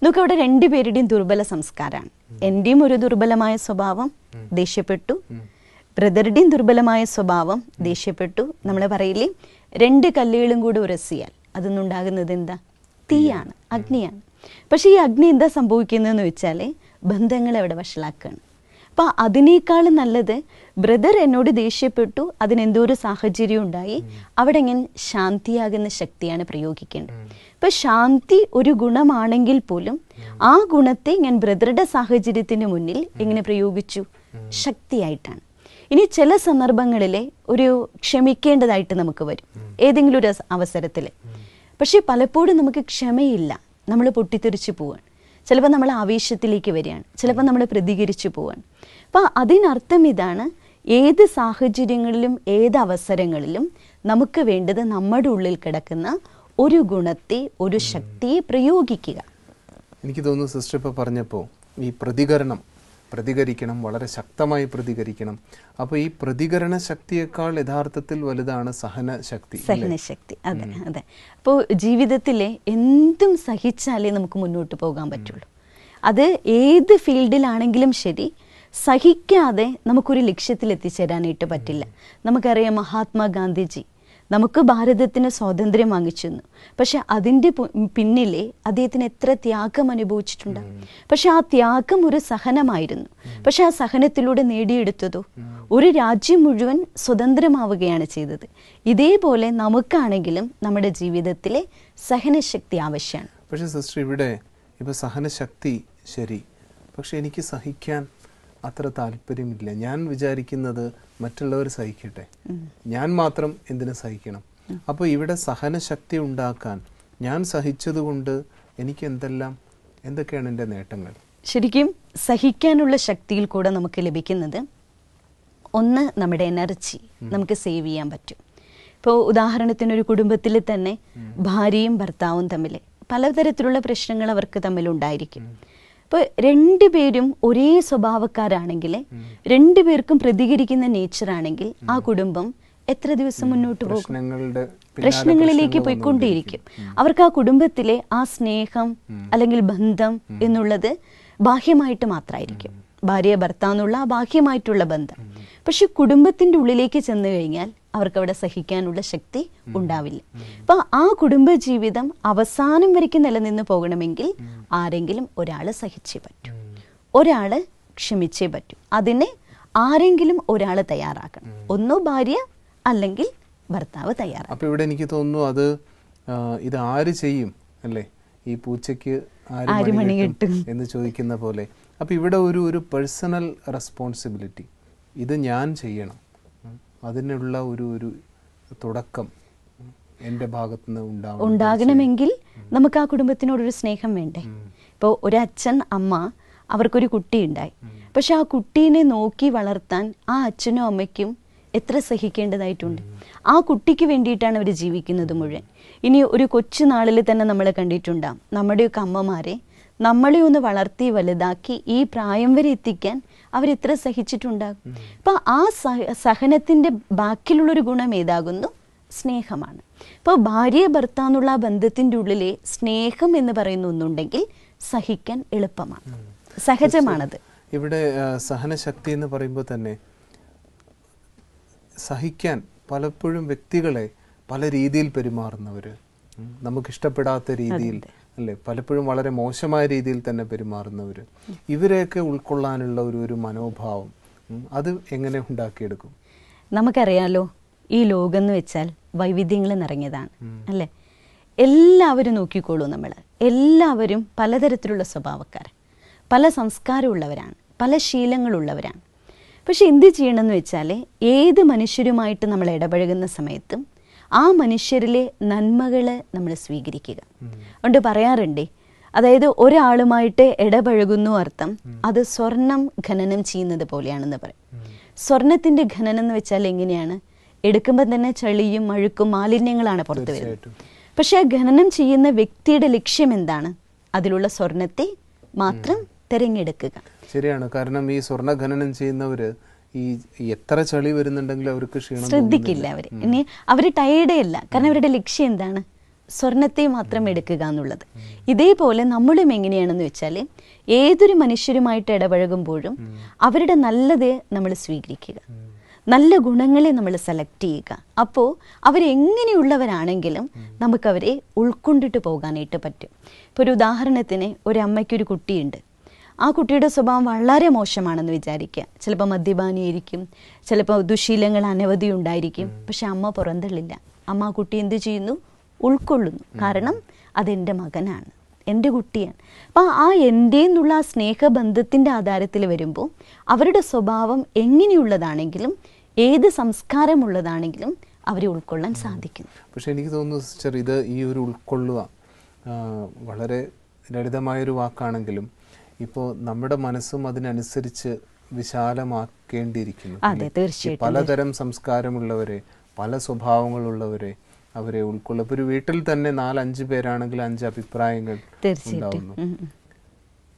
നമുക്കവിടെ രണ്ടുപേരുടെയും ദുർബല സംസ്കാരമാണ്. എൻ്റെയും ഒരു ദുർബലമായ സ്വഭാവം, ദേഷ്യപ്പെട്ടു. ബ്രദറുടെയും ദുർബലമായ സ്വഭാവം, ദേഷ്യപ്പെട്ടു. നമ്മൾ പറയില്ലേ, 2 കല്ലുകളും കൂടെ ഉരസിയാൽ അതൊന്നുണ്ടാകുന്നത് എന്താ, തീയാണ്, അഗ്നിയാണ്. പക്ഷെ ഈ അഗ്നി എന്താ സംഭവിക്കുന്നതെന്ന് വെച്ചാൽ ബന്ധങ്ങളെ അവിടെ വഷളാക്കുകയാണ്. അപ്പോൾ അതിനേക്കാളും നല്ലത്, ബ്രദർ എന്നോട് ദേഷ്യപ്പെട്ടു, അതിനെന്തോ ഒരു സാഹചര്യം ഉണ്ടായി, അവിടെ ഞാൻ ശാന്തിയാകുന്ന ശക്തിയാണ് പ്രയോഗിക്കേണ്ടത്. ഇപ്പം ശാന്തി ഒരു ഗുണമാണെങ്കിൽ പോലും ആ ഗുണത്തെ ഞാൻ ബ്രദറുടെ സാഹചര്യത്തിന് മുന്നിൽ എങ്ങനെ പ്രയോഗിച്ചു, ശക്തിയായിട്ടാണ്. ഇനി ചില സന്ദർഭങ്ങളിൽ ഒരു ക്ഷമിക്കേണ്ടതായിട്ട് നമുക്ക് വരും ഏതെങ്കിലും ഒരു അവസരത്തിൽ. പക്ഷെ പലപ്പോഴും നമുക്ക് ക്ഷമയില്ല, നമ്മൾ പൊട്ടിത്തെറിച്ച് പോവാണ്. ചിലപ്പോൾ നമ്മൾ ആവേശത്തിലേക്ക് വരികയാണ്, ചിലപ്പോൾ നമ്മൾ പ്രതികരിച്ചു പോവാണ്. അപ്പോൾ അതിനർത്ഥം ഇതാണ്, ഏത് സാഹചര്യങ്ങളിലും ഏത് അവസരങ്ങളിലും നമുക്ക് വേണ്ടത് നമ്മുടെ ഉള്ളിൽ കിടക്കുന്ന ഒരു ഗുണത്തെ, ഒരു ശക്തിയെ പ്രയോഗിക്കുക. എനിക്ക് തോന്നുന്നു സിസ്റ്റർ ഇപ്പോൾ പറഞ്ഞപ്പോൾ ഈ പ്രതികരിക്കണം, വളരെ ശക്തമായി പ്രതികരിക്കണം. അപ്പോൾ ഈ പ്രതികരണ ശക്തിയേക്കാൾ യഥാർത്ഥത്തിൽ വലുതാണ് സഹനശക്തി. അതെ അതെ. അപ്പോൾ ജീവിതത്തിലെ എന്തും സഹിച്ചാലേ നമുക്ക് മുന്നോട്ട് പോകാൻ പറ്റുള്ളൂ. അത് ഏത് ഫീൽഡിലാണെങ്കിലും ശരി, സഹിക്കാതെ നമുക്കൊരു ലക്ഷ്യത്തിൽ എത്തിച്ചേരാനായിട്ട് പറ്റില്ല. നമുക്കറിയാം, മഹാത്മാഗാന്ധിജി നമുക്ക് ഭാരതത്തിന് സ്വാതന്ത്ര്യം വാങ്ങിച്ചു തന്നു. പക്ഷെ അതിൻ്റെ പിന്നിലെ അദ്ദേഹത്തിന് എത്ര ത്യാഗം അനുഭവിച്ചിട്ടുണ്ട്. പക്ഷെ ആ ത്യാഗം ഒരു സഹനമായിരുന്നു. പക്ഷെ ആ സഹനത്തിലൂടെ നേടിയെടുത്തതോ ഒരു രാജ്യം മുഴുവൻ സ്വതന്ത്രമാവുകയാണ് ചെയ്തത്. ഇതേപോലെ നമുക്കാണെങ്കിലും നമ്മുടെ ജീവിതത്തിലെ സഹനശക്തി ആവശ്യമാണ്. പക്ഷെ സിസ്റ്റർ, ഇവിടെ ഇപ്പോൾ സഹനശക്തി ശരി, പക്ഷെ എനിക്ക് സഹിക്കാൻ അത്ര താല്പര്യമില്ല. ഞാൻ വിചാരിക്കുന്നത് മറ്റുള്ളവർ സഹിക്കട്ടെ, ഞാൻ മാത്രം എന്തിനു സഹിക്കണം? അപ്പോൾ ഇവിടെ സഹനശക്തി ഉണ്ടാക്കാൻ ഞാൻ സഹിച്ചതുകൊണ്ട് എനിക്ക് എന്തൊക്കെയാണ് എൻ്റെ നേട്ടങ്ങൾ? ശരിക്കും സഹിക്കാനുള്ള ശക്തിയിൽ കൂടെ നമുക്ക് ലഭിക്കുന്നത്, ഒന്ന്, നമ്മുടെ എനർജി നമുക്ക് സേവ് ചെയ്യാൻ പറ്റും. ഇപ്പോൾ ഉദാഹരണത്തിന് ഒരു കുടുംബത്തിൽ തന്നെ ഭാര്യയും ഭർത്താവും തമ്മിൽ പലതരത്തിലുള്ള പ്രശ്നങ്ങൾ അവർക്ക് തമ്മിലുണ്ടായിരിക്കും. അപ്പോൾ രണ്ടുപേരും ഒരേ സ്വഭാവക്കാരാണെങ്കിൽ, രണ്ടുപേർക്കും പ്രതികരിക്കുന്ന നേച്ചറാണെങ്കിൽ ആ കുടുംബം എത്ര ദിവസം മുന്നോട്ട് പോകും? പ്രശ്നങ്ങളിലേക്ക് പോയിക്കൊണ്ടേയിരിക്കും. അവർക്ക് ആ കുടുംബത്തിലെ ആ സ്നേഹം അല്ലെങ്കിൽ ബന്ധം എന്നുള്ളത് ബാഹ്യമായിട്ട് മാത്രമായിരിക്കും. ഭാര്യ ഭർത്താവ് എന്നുള്ള ആ ബാഹ്യമായിട്ടുള്ള ബന്ധം. പക്ഷെ കുടുംബത്തിൻ്റെ ഉള്ളിലേക്ക് ചെന്ന് കഴിഞ്ഞാൽ അവർക്ക് അവിടെ സഹിക്കാനുള്ള ശക്തി ഉണ്ടാവില്ല. അപ്പോൾ ആ കുടുംബ ജീവിതം അവസാനം വരയ്ക്ക് നിലനിന്ന് പോകണമെങ്കിൽ ആരെങ്കിലും ഒരാൾ സഹിച്ചേ പറ്റൂ, ഒരാൾ ക്ഷമിച്ചേ പറ്റൂ. അതിന് ആരെങ്കിലും ഒരാൾ തയ്യാറാക്കണം. ഒന്നോ ഭാര്യ അല്ലെങ്കിൽ ഭർത്താവ് തയ്യാറാണ്. അപ്പോൾ ഇവിടെ എനിക്ക് തോന്നുന്നു അത് ഇത് ആര് ചെയ്യും അല്ലേ, ഈ പൂച്ചയ്ക്ക് ആര് മണി കിട്ടും എന്ന് ചോദിക്കുന്ന പോലെ. അപ്പോൾ ഇവിടെ ഒരു പേഴ്സണൽ റെസ്പോൺസിബിലിറ്റി, ഇത് ഞാൻ ചെയ്യണം, അതിനുള്ള ഒരു തുടക്കം എൻ്റെ ഭാഗത്തുനിന്ന് ഉണ്ടാകണമെങ്കിൽ നമുക്ക് ആ കുടുംബത്തിനോടൊരു സ്നേഹം വേണ്ടേ. ഇപ്പോൾ ഒരു അച്ഛൻ അമ്മ അവർക്കൊരു കുട്ടി ഉണ്ടായി, പക്ഷെ ആ കുട്ടീനെ നോക്കി വളർത്താൻ ആ അച്ഛനും അമ്മയ്ക്കും എത്ര സഹിക്കേണ്ടതായിട്ടുണ്ട്. ആ കുട്ടിക്ക് വേണ്ടിയിട്ടാണ് അവർ ജീവിക്കുന്നത് മുഴുവൻ. ഇനി ഒരു കൊച്ചു നാളിൽ തന്നെ നമ്മൾ കണ്ടിട്ടുണ്ടാകും നമ്മുടെയൊക്കെ അമ്മമാരെ നമ്മളെ ഒന്ന് വളർത്തി വലുതാക്കി ഈ പ്രായം വരെ എത്തിക്കാൻ അവരെത്ര സഹിച്ചിട്ടുണ്ടാകും. അപ്പം ആ സഹനത്തിൻ്റെ ബാക്കിലുള്ളൊരു ഗുണം ഏതാകുന്നു? സ്നേഹമാണ്. ഇപ്പോൾ ഭാര്യ ഭർത്താന്നുള്ള ആ ബന്ധത്തിൻ്റെ ഉള്ളിലെ സ്നേഹം എന്ന് പറയുന്ന ഒന്നുണ്ടെങ്കിൽ സഹിക്കാൻ എളുപ്പമാണ്, സഹജമാണത്. ഇവിടെ സഹനശക്തി എന്ന് പറയുമ്പോൾ തന്നെ സഹിക്കാൻ പലപ്പോഴും വ്യക്തികളെ പല രീതിയിൽ പെരുമാറുന്നവർ, നമുക്കിഷ്ടപ്പെടാത്ത രീതിയിൽ അല്ലേ, പലപ്പോഴും വളരെ മോശമായ രീതിയിൽ തന്നെ പെരുമാറുന്നവർ, ഇവരെയൊക്കെ ഉൾക്കൊള്ളാനുള്ള ഒരു മനോഭാവം അത് എങ്ങനെ ഉണ്ടാക്കിയെടുക്കും? നമുക്കറിയാലോ, ഈ ലോകം എന്ന് വെച്ചാൽ വൈവിധ്യങ്ങൾ നിറഞ്ഞതാണ് അല്ലേ. എല്ലാവരും നോക്കിക്കോളൂ, നമ്മൾ എല്ലാവരും പലതരത്തിലുള്ള സ്വഭാവക്കാർ, പല സംസ്കാരമുള്ളവരാണ്, പല ശീലങ്ങളുള്ളവരാണ്. പക്ഷെ എന്ത് ചെയ്യണമെന്ന് വെച്ചാൽ ഏത് മനുഷ്യരുമായിട്ട് നമ്മൾ ഇടപഴകുന്ന സമയത്തും ആ മനുഷ്യരിലെ നന്മകൾ നമ്മൾ സ്വീകരിക്കുക. അതുകൊണ്ട് പറയാറുണ്ടേ, അതായത് ഒരാളുമായിട്ട് ഇടപഴകുന്നു അർത്ഥം അത് സ്വർണം ഖനനം ചെയ്യുന്നത് പോലെയാണെന്ന് പറയും. സ്വർണത്തിൻ്റെ ഖനനം എന്ന് വെച്ചാൽ എങ്ങനെയാണ്? എടുക്കുമ്പോൾ തന്നെ ചളിയും അഴുക്കും മാലിന്യങ്ങളാണ് പുറത്തു വരുന്നത്. പക്ഷെ ആ ഖനനം ചെയ്യുന്ന വ്യക്തിയുടെ ലക്ഷ്യം എന്താണ്? അതിലുള്ള സ്വർണത്തെ മാത്രം തിരഞ്ഞെടുക്കുക. ശരിയാണ്. കാരണം ഈ സ്വർണ്ണ ഖനനം ചെയ്യുന്നവര് ഈ എത്ര ചളി വരുന്നുണ്ടെങ്കിലും അവർക്ക് ക്ഷീണം ശ്രദ്ധിക്കില്ല. ഇനി അവർ ടയേർഡേ അല്ല, കാരണം അവരുടെ ലക്ഷ്യം എന്താണ്? സ്വർണത്തെ മാത്രം എടുക്കുക എന്നുള്ളത്. ഇതേപോലെ നമ്മളും എങ്ങനെയാണെന്ന് വെച്ചാൽ ഏതൊരു മനുഷ്യരുമായിട്ട് ഇടപഴകുമ്പോഴും അവരുടെ നല്ലത് നമ്മൾ സ്വീകരിക്കുക, നല്ല ഗുണങ്ങളെ നമ്മൾ സെലക്ട് ചെയ്യുക. അപ്പോൾ അവരെങ്ങനെയുള്ളവരാണെങ്കിലും നമുക്കവരെ ഉൾക്കൊണ്ടിട്ട് പോകാനായിട്ട് പറ്റും. ഇപ്പോൾ ഒരു ഉദാഹരണത്തിന്, ഒരു അമ്മയ്ക്കൊരു കുട്ടിയുണ്ട്, ആ കുട്ടിയുടെ സ്വഭാവം വളരെ മോശമാണെന്ന് വിചാരിക്കുക. ചിലപ്പോൾ മദ്യപാനിയായിരിക്കും, ചിലപ്പോൾ ദുശീലങ്ങൾ അനവധി ഉണ്ടായിരിക്കും. പക്ഷെ അമ്മ പുറന്തള്ളില്ല. അമ്മ ആ കുട്ടി എന്ത് ചെയ്യുന്നു? ഉൾക്കൊള്ളുന്നു. കാരണം അതെൻ്റെ മകനാണ്, എൻ്റെ കുട്ടിയാണ്. അപ്പം ആ എൻ്റെ എന്നുള്ള ആ സ്നേഹബന്ധത്തിൻ്റെ ആധാരത്തിൽ വരുമ്പോൾ അവരുടെ സ്വഭാവം എങ്ങനെയുള്ളതാണെങ്കിലും ഏത് സംസ്കാരമുള്ളതാണെങ്കിലും അവരെ ഉൾക്കൊള്ളാൻ സാധിക്കും. പക്ഷെ എനിക്ക് തോന്നുന്നു സിസ്റ്റർ, ഇത് ഈ ഒരു ഉൾക്കൊള്ളുക വളരെ ലളിതമായൊരു വാക്കാണെങ്കിലും ഇപ്പോൾ നമ്മുടെ മനസ്സും അതിനനുസരിച്ച് വിശാലമാക്കേണ്ടിയിരിക്കുന്നു. പലതരം സംസ്കാരമുള്ളവരെ, പല സ്വഭാവങ്ങളുള്ളവരെ അവരെ ഉൾക്കൊള്ളും. ഇപ്പോൾ ഒരു വീട്ടിൽ തന്നെ 4-5 പേരാണെങ്കിൽ 5 അഭിപ്രായങ്ങൾ ഉണ്ടാവുന്നു.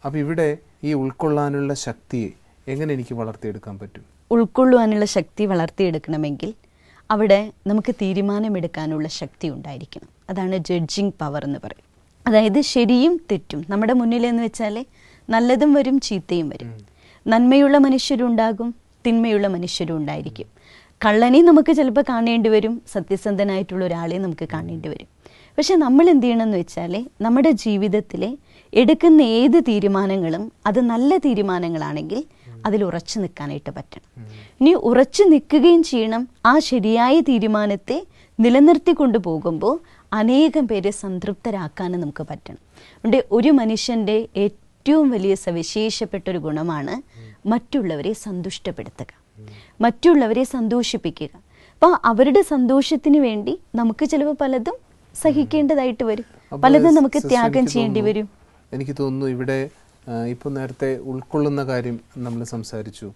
അപ്പം ഇവിടെ ഈ ഉൾക്കൊള്ളാനുള്ള ശക്തിയെ എങ്ങനെ എനിക്ക് വളർത്തിയെടുക്കാൻ പറ്റും? ഉൾക്കൊള്ളുവാനുള്ള ശക്തി വളർത്തിയെടുക്കണമെങ്കിൽ അവിടെ നമുക്ക് തീരുമാനമെടുക്കാനുള്ള ശക്തി ഉണ്ടായിരിക്കണം. അതാണ് ജഡ്ജിങ് പവർ എന്ന് പറയും. അതായത് ശരിയും തെറ്റും നമ്മുടെ മുന്നിലെന്ന് വെച്ചാൽ നല്ലതും വരും ചീത്തയും വരും. നന്മയുള്ള മനുഷ്യരുണ്ടാകും, തിന്മയുള്ള മനുഷ്യരും ഉണ്ടായിരിക്കും. കള്ളനെ നമുക്ക് ചിലപ്പോൾ കാണേണ്ടി വരും, സത്യസന്ധനായിട്ടുള്ള ഒരാളെ നമുക്ക് കാണേണ്ടി വരും. പക്ഷെ നമ്മൾ എന്ത് ചെയ്യണമെന്ന് വെച്ചാൽ നമ്മുടെ ജീവിതത്തിൽ എടുക്കുന്ന ഏത് തീരുമാനങ്ങളും അത് നല്ല തീരുമാനങ്ങളാണെങ്കിൽ അതിൽ ഉറച്ചു നിൽക്കാനായിട്ട് പറ്റണം. ഇനി ഉറച്ചു നിൽക്കുകയും ചെയ്യണം. ആ ശരിയായ തീരുമാനത്തെ നിലനിർത്തി കൊണ്ടുപോകുമ്പോൾ അനേകം പേരെ സംതൃപ്തരാക്കാനും നമുക്ക് പറ്റണം. അതുകൊണ്ട് ഒരു മനുഷ്യൻ്റെ ഏറ്റവും വലിയ സവിശേഷപ്പെട്ടൊരു ഗുണമാണ് മറ്റുള്ളവരെ സന്തുഷ്ടപ്പെടുത്തുക, മറ്റുള്ളവരെ സന്തോഷിപ്പിക്കുക. അപ്പോൾ അവരുടെ സന്തോഷത്തിന് വേണ്ടി നമുക്ക് ചിലപ്പോൾ പലതും സഹിക്കേണ്ടതായിട്ട് വരും, പലതും നമുക്ക് ത്യാഗം ചെയ്യേണ്ടി വരും. എനിക്ക് തോന്നുന്നു ഇവിടെ ഇപ്പോൾ നേരത്തെ ഉൾക്കൊള്ളുന്ന കാര്യം നമ്മൾ സംസാരിച്ചു.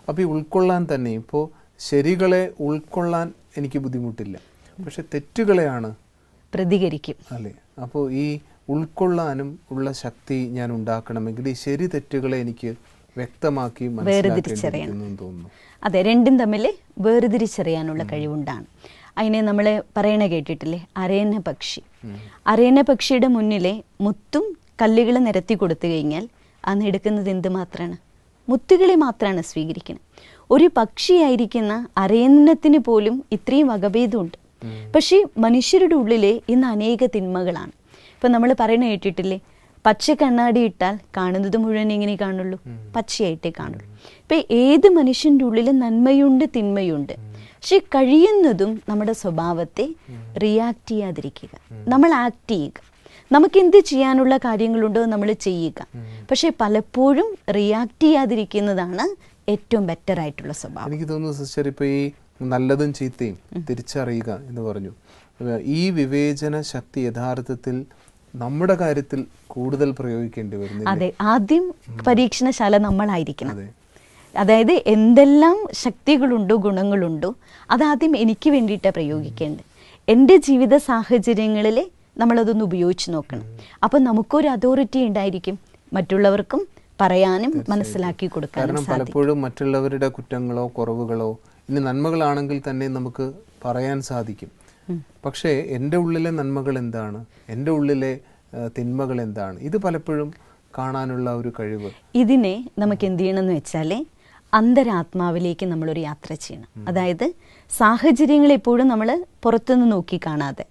അപ്പോൾ ഈ ഉൾക്കൊള്ളാൻ തന്നെ ഇപ്പോൾ ശരികളെ ഉൾക്കൊള്ളാൻ എനിക്ക് ബുദ്ധിമുട്ടില്ല, പക്ഷെ തെറ്റുകളെയാണ് പ്രതികരിക്കും അല്ലേ. അപ്പോൾ ഈ ഉൾക്കൊള്ളാനും ഉള്ള ശക്തി ഞാൻ ഉണ്ടാക്കണമെങ്കിൽ ഈ ശരി തെറ്റുകളെ എനിക്ക് വ്യക്തമാക്കി വേർതിരിച്ചറിയണം തോന്നുന്നു. അതെ, രണ്ടും തമ്മിൽ വേർതിരിച്ചറിയാനുള്ള കഴിവുണ്ടാണ്. അതിനെ നമ്മൾ പറയണ കേട്ടിട്ടില്ലേ, അരയന്ന പക്ഷി. അരയന്ന പക്ഷിയുടെ മുന്നിലെ മുത്തും കല്ലുകൾ നിരത്തി കൊടുത്തു കഴിഞ്ഞാൽ അന്ന് എടുക്കുന്നത് എന്ത് മാത്രമാണ്? മുത്തുകളെ മാത്രമാണ് സ്വീകരിക്കുന്നത്. ഒരു പക്ഷിയായിരിക്കുന്ന അരയന്നത്തിന് പോലും ഇത്രയും വകഭേദമുണ്ട്. പക്ഷേ മനുഷ്യരുടെ ഉള്ളിൽ ഇന്ന് അനേക തിന്മകളാണ്. ഇപ്പം നമ്മൾ പറയുന്ന കേട്ടിട്ടില്ലേ, പച്ച കണ്ണാടി ഇട്ടാൽ കാണുന്നത് മുഴുവൻ എങ്ങനെ കാണുള്ളൂ? പച്ചയായിട്ടേ കാണുള്ളൂ. ഇപ്പം ഏത് മനുഷ്യൻ്റെ ഉള്ളിൽ നന്മയുണ്ട്, തിന്മയുണ്ട്. പക്ഷെ കഴിയുന്നതും നമ്മുടെ സ്വഭാവത്തെ റിയാക്ട് ചെയ്യാതിരിക്കുക, നമ്മൾ ആക്ട് ചെയ്യുക. നമുക്ക് എന്ത് ചെയ്യാനുള്ള കാര്യങ്ങളുണ്ടോ നമ്മൾ ചെയ്യുക. പക്ഷെ പലപ്പോഴും റിയാക്ട് ചെയ്യാതിരിക്കുന്നതാണ് ഏറ്റവും ബെറ്റർ ആയിട്ടുള്ള സ്വഭാവം. എനിക്ക് തോന്നുന്നു സിസ്റ്റർ, ഇപ്പോൾ ഈ നല്ലതും ചീത്തയും തിരിച്ചറിയുക എന്ന് പറഞ്ഞു, ഈ വിവേചന ശക്തി യഥാർത്ഥത്തിൽ നമ്മുടെ കാര്യത്തിൽ കൂടുതൽ പ്രയോഗിക്കേണ്ടി വരുന്നു. അതെ, ആദ്യം പരീക്ഷണശാല നമ്മളായിരിക്കണം. അതായത് എന്തെല്ലാം ശക്തികളുണ്ടോ, ഗുണങ്ങളുണ്ടോ, അതാദ്യം എനിക്ക് വേണ്ടിയിട്ടാണ് പ്രയോഗിക്കേണ്ടത്. എൻ്റെ ജീവിത സാഹചര്യങ്ങളിൽ നമ്മളതൊന്ന് ഉപയോഗിച്ച് നോക്കണം. അപ്പം നമുക്കൊരു അതോറിറ്റി ഉണ്ടായിരിക്കും, മറ്റുള്ളവർക്കും പറയാനും മനസ്സിലാക്കി കൊടുക്കാനും. കാരണം പലപ്പോഴും മറ്റുള്ളവരുടെ കുറ്റങ്ങളോ കുറവുകളോ ഇനി നന്മകളാണെങ്കിൽ തന്നെ നമുക്ക് പറയാൻ സാധിക്കും. പക്ഷേ എൻ്റെ ഉള്ളിലെ നന്മകൾ എന്താണ്, എൻ്റെ ഉള്ളിലെ തിന്മകൾ എന്താണ്, ഇത് പലപ്പോഴും കാണാനുള്ള ഒരു കഴിവ്. ഇതിനെ നമുക്ക് എന്ത് ചെയ്യണമെന്ന് വെച്ചാൽ അന്തരാത്മാവിലേക്ക് നമ്മളൊരു യാത്ര ചെയ്യണം. അതായത് സാഹചര്യങ്ങൾ എപ്പോഴും നമ്മൾ പുറത്തുനിന്ന് നോക്കി കാണാതെ,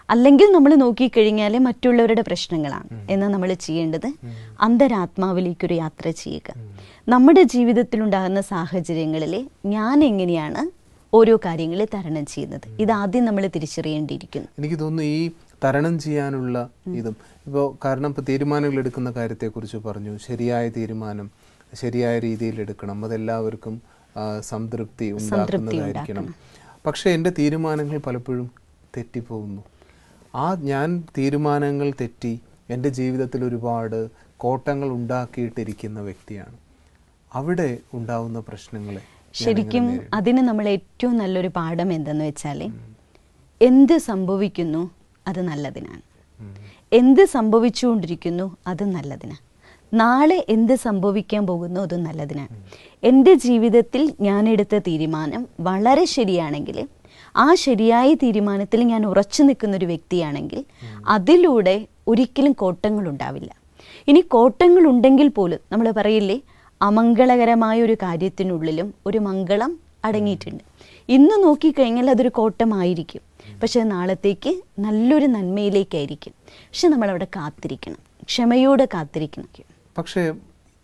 അല്ലെങ്കിൽ നമ്മൾ നോക്കിക്കഴിഞ്ഞാൽ മറ്റുള്ളവരുടെ പ്രശ്നങ്ങളാണ്. എന്നാൽ നമ്മൾ ചെയ്യേണ്ടത് അന്തരാത്മാവിലേക്കൊരു യാത്ര ചെയ്യുക. നമ്മുടെ ജീവിതത്തിലുണ്ടാകുന്ന സാഹചര്യങ്ങളിൽ ഞാൻ എങ്ങനെയാണ് ഓരോ കാര്യങ്ങൾ തരണം ചെയ്യുന്നത്, ഇതാദ്യം നമ്മൾ തിരിച്ചറിയേണ്ടിയിരിക്കുന്നു. എനിക്ക് തോന്നുന്നു ഈ തരണം ചെയ്യാനുള്ള ഇതും ഇപ്പോൾ, കാരണം ഇപ്പോൾ തീരുമാനങ്ങൾ എടുക്കുന്ന കാര്യത്തെക്കുറിച്ച് പറഞ്ഞു, ശരിയായ തീരുമാനം ശരിയായ രീതിയിൽ എടുക്കണം, അതെല്ലാവർക്കും സംതൃപ്തി ഉണ്ടാക്കുന്നതായിരിക്കണം. പക്ഷേ എൻ്റെ തീരുമാനങ്ങൾ പലപ്പോഴും തെറ്റിപ്പോകുന്നു. ഞാൻ തീരുമാനങ്ങൾ തെറ്റി എൻ്റെ ജീവിതത്തിൽ ഒരുപാട് കോട്ടങ്ങൾ ഉണ്ടാക്കിയിട്ടിരിക്കുന്ന വ്യക്തിയാണ്. അവിടെ ഉണ്ടാവുന്ന പ്രശ്നങ്ങളെ ശരിക്കും അതിന് നമ്മൾ ഏറ്റവും നല്ലൊരു പാഠം എന്തെന്ന് വെച്ചാൽ, എന്ത് സംഭവിക്കുന്നു അത് നല്ലതിനാണ്, എന്ത് സംഭവിച്ചുകൊണ്ടിരിക്കുന്നു അത് നല്ലതിനാണ്, നാളെ എന്ത് സംഭവിക്കാൻ പോകുന്നു അതും നല്ലതിനാണ്. എൻ്റെ ജീവിതത്തിൽ ഞാൻ എടുത്ത തീരുമാനം വളരെ ശരിയാണെങ്കിൽ, ആ ശരിയായ തീരുമാനത്തിൽ ഞാൻ ഉറച്ചു നിൽക്കുന്നൊരു വ്യക്തിയാണെങ്കിൽ അതിലൂടെ ഒരിക്കലും കോട്ടങ്ങളുണ്ടാവില്ല. ഇനി കോട്ടങ്ങളുണ്ടെങ്കിൽ പോലും നമ്മൾ പറയില്ലേ, അമംഗളകരമായ ഒരു കാര്യത്തിനുള്ളിലും ഒരു മംഗളം അടങ്ങിയിട്ടുണ്ട്. ഇന്ന് നോക്കിക്കഴിഞ്ഞാൽ അതൊരു കോട്ടമായിരിക്കും, പക്ഷെ നാളത്തേക്ക് നല്ലൊരു നന്മയിലേക്കായിരിക്കും. പക്ഷെ നമ്മളവിടെ കാത്തിരിക്കണം, ക്ഷമയോടെ കാത്തിരിക്കണം. പക്ഷേ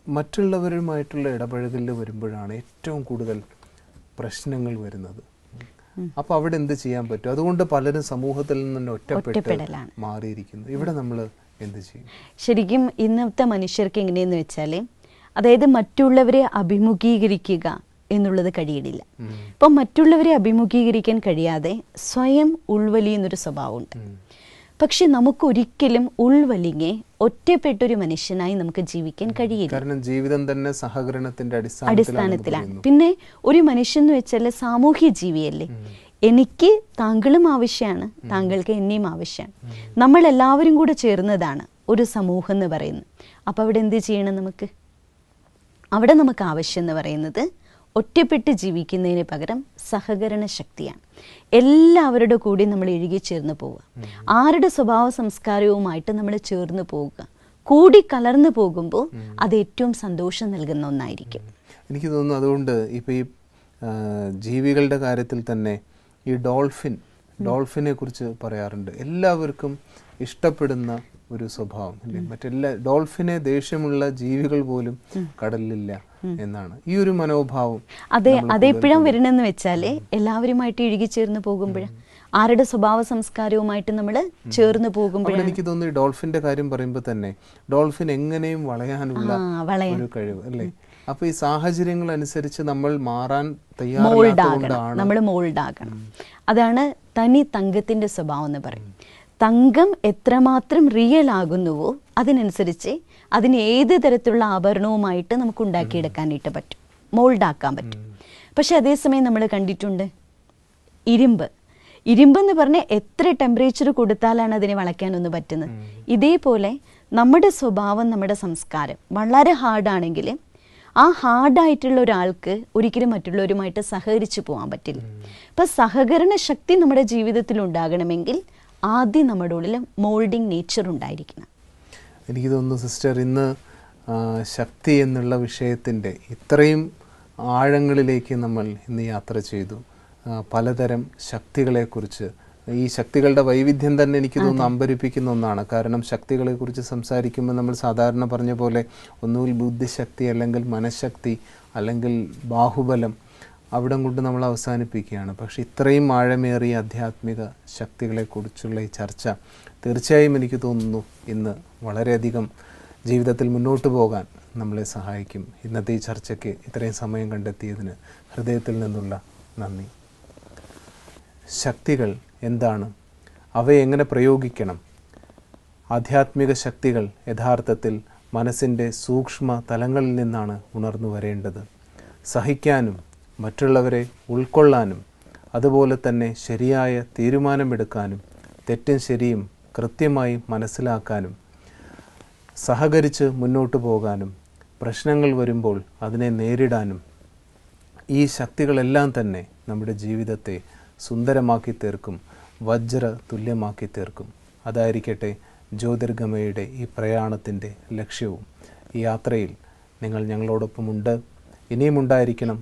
മറ്റുള്ളവരുമായിട്ടുള്ള ഇടപഴകലിൽ വരുമ്പോഴാണ് ഏറ്റവും കൂടുതൽ പ്രശ്നങ്ങൾ വരുന്നത്. അപ്പോൾ അവിടെ എന്ത് ചെയ്യാൻ പറ്റും? അതുകൊണ്ട് പലരും സമൂഹത്തിൽ നിന്ന് ഒറ്റപ്പെടലാണ് മാറിയിരിക്കുന്നത്. ഇവിടെ നമ്മൾ എന്ത് ചെയ്യും? ശരിക്കും ഇന്നത്തെ മനുഷ്യർക്ക് എങ്ങനെയെന്ന് വെച്ചാൽ, അതായത് മറ്റുള്ളവരെ അഭിമുഖീകരിക്കുക എന്നുള്ളത് കഴിയണില്ല. ഇപ്പം മറ്റുള്ളവരെ അഭിമുഖീകരിക്കാൻ കഴിയാതെ സ്വയം ഉൾവലിയുന്നൊരു സ്വഭാവമുണ്ട്. പക്ഷെ നമുക്കൊരിക്കലും ഉൾവലിഞ്ഞ് ഒറ്റപ്പെട്ടൊരു മനുഷ്യനായി നമുക്ക് ജീവിക്കാൻ കഴിയില്ല. കാരണം ജീവിതം തന്നെ സഹകരണത്തിന്റെ അടിസ്ഥാനത്തിലാണ്. പിന്നെ ഒരു മനുഷ്യൻ എന്ന് വെച്ചാൽ സാമൂഹ്യ ജീവിയല്ലേ. എനിക്ക് താങ്കളും ആവശ്യമാണ്, താങ്കൾക്ക് എന്നെയും ആവശ്യമാണ്. നമ്മളെല്ലാവരും കൂടെ ചേർന്നതാണ് ഒരു സമൂഹം എന്ന് പറയുന്നത്. അപ്പം അവിടെ എന്ത് ചെയ്യണം? അവിടെ നമുക്ക് ആവശ്യം എന്ന് പറയുന്നത് ഒറ്റപ്പെട്ട് ജീവിക്കുന്നതിന് പകരം സഹകരണ ശക്തിയാണ്. എല്ലാവരുടെ കൂടി നമ്മൾ ഇഴുകിച്ചേർന്ന് പോവുക, ആരുടെ സ്വഭാവ സംസ്കാരവുമായിട്ട് നമ്മൾ ചേർന്ന് പോവുക, കൂടി കലർന്നു പോകുമ്പോൾ അത് ഏറ്റവും സന്തോഷം നൽകുന്ന ഒന്നായിരിക്കും. എനിക്ക് തോന്നുന്നു അതുകൊണ്ട് ഇപ്പോൾ ഈ ജീവികളുടെ കാര്യത്തിൽ തന്നെ ഈ ഡോൾഫിനെ കുറിച്ച് പറയാറുണ്ട്. എല്ലാവർക്കും ഇഷ്ടപ്പെടുന്ന ഒരു സ്വഭാവം അല്ലേ. മറ്റെല്ലാ ഡോൾഫിനെ ദേഷ്യമുള്ള ജീവികൾ പോലും കടലിലില്ല എന്നാണ് ഈ ഒരു മനോഭാവം. അതെപ്പോഴും വരണമെന്ന് വെച്ചാല് എല്ലാവരുമായിട്ട് ഇഴുകിച്ചേർന്ന് പോകുമ്പോഴാണ്, ആരുടെ സ്വഭാവ സംസ്കാരവുമായിട്ട് നമ്മൾ ചേർന്ന് പോകുമ്പോഴാണ്. എനിക്ക് തോന്നുന്നു ഈ ഡോൾഫിന്റെ കാര്യം പറയുമ്പോൾ തന്നെ ഡോൾഫിൻ എങ്ങനെയും വളയാനുള്ള ഒരു കഴിവ് അല്ലേ. അപ്പൊ ഈ സാഹചര്യങ്ങൾ അനുസരിച്ച് നമ്മൾ മാറാൻ തയ്യാറാണ്, നമ്മൾ മോൾഡ് ആകണം. അതാണ് തനി തങ്കത്തിന്റെ സ്വഭാവം എന്ന് പറയും. തങ്കം എത്രമാത്രം റിയൽ ആകുന്നുവോ അതിനനുസരിച്ച് അതിന് ഏത് തരത്തിലുള്ള ആഭരണവുമായിട്ട് നമുക്ക് ഉണ്ടാക്കിയെടുക്കാനായിട്ട് പറ്റും, മോൾഡാക്കാൻ പറ്റും. പക്ഷെ അതേസമയം നമ്മൾ കണ്ടിട്ടുണ്ട് ഇരുമ്പെന്ന് പറഞ്ഞാൽ എത്ര ടെമ്പറേച്ചർ കൊടുത്താലാണ് അതിനെ വളയ്ക്കാനൊന്നും പറ്റുന്നത്. ഇതേപോലെ നമ്മുടെ സ്വഭാവം, നമ്മുടെ സംസ്കാരം വളരെ ഹാർഡാണെങ്കിൽ ആ ഹാർഡായിട്ടുള്ള ഒരാൾക്ക് ഒരിക്കലും മറ്റുള്ളവരുമായിട്ട് സഹകരിച്ചു പോകാൻ പറ്റില്ല. അപ്പം സഹകരണ ശക്തി നമ്മുടെ ജീവിതത്തിൽ ഉണ്ടാകണമെങ്കിൽ ആദ്യം നമ്മുടെ ഉള്ളിൽ മോൾഡിങ് നേച്ചർ ഉണ്ടായിരിക്കണം. എനിക്ക് തോന്നുന്നു സിസ്റ്റർ, ഇന്ന് ശക്തി എന്നുള്ള വിഷയത്തിൻ്റെ ഇത്രയും ആഴങ്ങളിലേക്ക് നമ്മൾ ഇന്ന് യാത്ര ചെയ്തു. പലതരം ശക്തികളെക്കുറിച്ച്, ഈ ശക്തികളുടെ വൈവിധ്യം തന്നെ എനിക്ക് തോന്നുന്നു അമ്പരിപ്പിക്കുന്ന ഒന്നാണ്. കാരണം ശക്തികളെക്കുറിച്ച് സംസാരിക്കുമ്പോൾ നമ്മൾ സാധാരണ പറഞ്ഞ പോലെ ഒന്നുകിൽ ബുദ്ധിശക്തി, അല്ലെങ്കിൽ മനഃശക്തി, അല്ലെങ്കിൽ ബാഹുബലം, അവിടം കൊണ്ട് നമ്മൾ അവസാനിപ്പിക്കുകയാണ്. പക്ഷെ ഇത്രയും ആഴമേറിയ ആധ്യാത്മിക ശക്തികളെക്കുറിച്ചുള്ള ഈ ചർച്ച തീർച്ചയായും എനിക്ക് തോന്നുന്നു ഇന്ന് വളരെയധികം ജീവിതത്തിൽ മുന്നോട്ട് പോകാൻ നമ്മളെ സഹായിക്കും. ഇന്നത്തെ ഈ ചർച്ചയ്ക്ക് ഇത്രയും സമയം കണ്ടെത്തിയതിന് ഹൃദയത്തിൽ നിന്നുള്ള നന്ദി. ശക്തികൾ എന്താണ്? അവയെ എങ്ങനെ പ്രയോഗിക്കണം? ആധ്യാത്മിക ശക്തികൾ യഥാർത്ഥത്തിൽ മനസ്സിൻ്റെ സൂക്ഷ്മ തലങ്ങളിൽ നിന്നാണ് ഉണർന്നു വരേണ്ടത്. സഹിക്കാനും മറ്റുള്ളവരെ ഉൾക്കൊള്ളാനും അതുപോലെ തന്നെ ശരിയായ തീരുമാനമെടുക്കാനും തെറ്റും ശരിയും കൃത്യമായി മനസ്സിലാക്കാനും സഹകരിച്ച് മുന്നോട്ട് പോകാനും പ്രശ്നങ്ങൾ വരുമ്പോൾ അതിനെ നേരിടാനും ഈ ശക്തികളെല്ലാം തന്നെ നമ്മുടെ ജീവിതത്തെ സുന്ദരമാക്കി തീർക്കും, വജ്ര തുല്യമാക്കി തീർക്കും. അതായിരിക്കട്ടെ ജ്യോതിർഗമയുടെ ഈ പ്രയാണത്തിൻ്റെ ലക്ഷ്യവും. ഈ യാത്രയിൽ നിങ്ങൾ ഞങ്ങളോടൊപ്പമുണ്ട്, ഇനിയും ഉണ്ടായിരിക്കണം.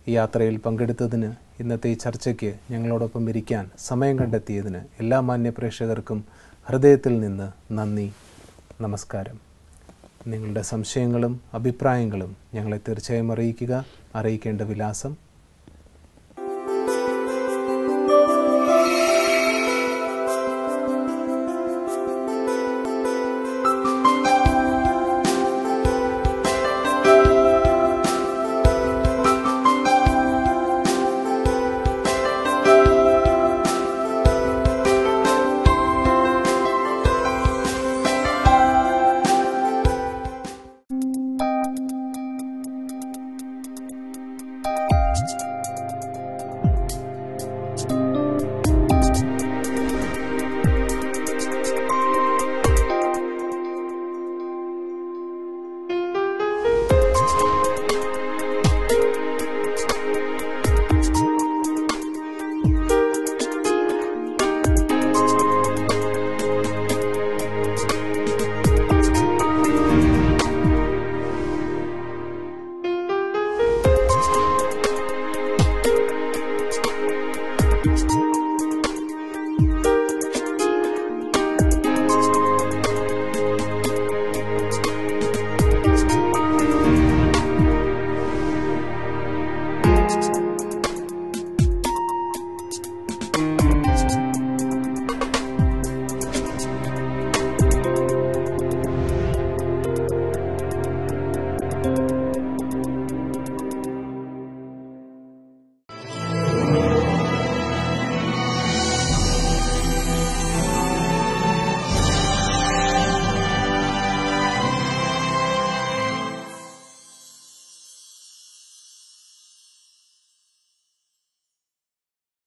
ഈ യാത്രയിൽ പങ്കെടുത്തതിന്, ഇന്നത്തെ ഈ ചർച്ചയ്ക്ക് ഞങ്ങളോടൊപ്പം ഇരിക്കാൻ സമയം കണ്ടെത്തിയതിന് എല്ലാ മാന്യ പ്രേക്ഷകർക്കും ഹൃദയത്തിൽ നിന്ന് നന്ദി, നമസ്കാരം. നിങ്ങളുടെ സംശയങ്ങളും അഭിപ്രായങ്ങളും ഞങ്ങളെ തീർച്ചയായും അറിയിക്കുക. അറിയിക്കേണ്ട വിലാസം